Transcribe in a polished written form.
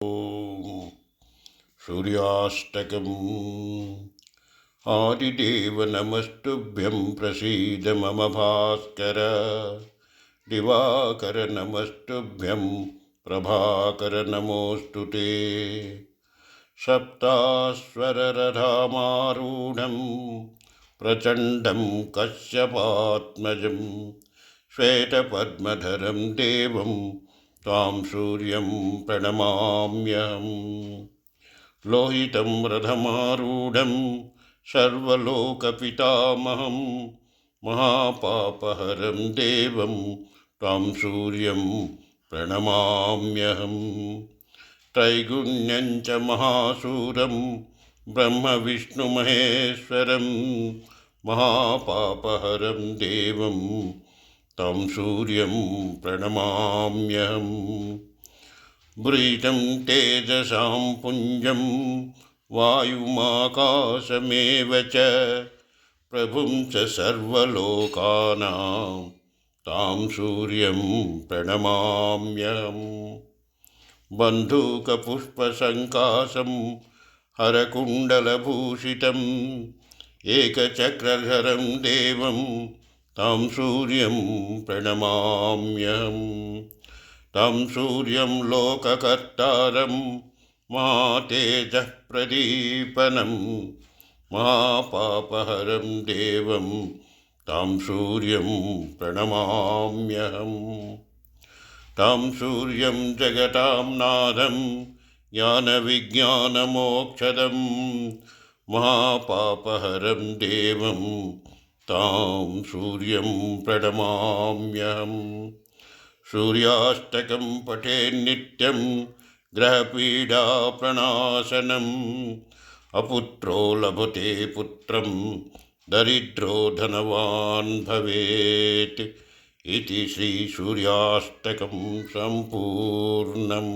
ॐ सूर्याष्टकम्। आदिदेव नमस्तुभ्यं प्रसीद मम भास्कर। दिवाकर नमस्तुभ्यं प्रभाकर नमोऽस्तु ते। सप्ताश्वररथामारूढं प्रचण्डं कश्यपात्मजं श्वेतपद्मधरं देवं त्वां सूर्यं प्रणमाम्यहम्। लोहितं रथमारूढं सर्वलोकपितामहं महापापहरं देवं त्वां सूर्यं प्रणमाम्यहम्। त्रैगुण्यं च महासूरं ब्रह्मविष्णुमहेश्वरं महापापहरं देवं तं सूर्यं प्रणमाम्यहम्। वृतं तेजसां पुञ्जं वायुमाकाशमेव च प्रभुं च सर्वलोकानां तां सूर्यं प्रणमाम्यहम्। बन्धूकपुष्पसङ्काशं हरकुण्डलभूषितम् एकचक्रधरं देवं तं सूर्यं प्रणमाम्यहम्। तं सूर्यं लोककर्तारं महातेजः प्रदीपनं महापापहरं देवं तं सूर्यं प्रणमाम्यहम्। तं सूर्यं जगतां नाथं ज्ञानविज्ञानमोक्षदं महापापहरं देवं तं सूर्यं प्रणमाम्यहम्। सूर्याष्टकं पठेन्नित्यं ग्रहपीडाप्रणाशनम् अपुत्रो लभते पुत्रं दरिद्रो धनवान् भवेत् इति श्रीसूर्याष्टकं सम्पूर्णम्।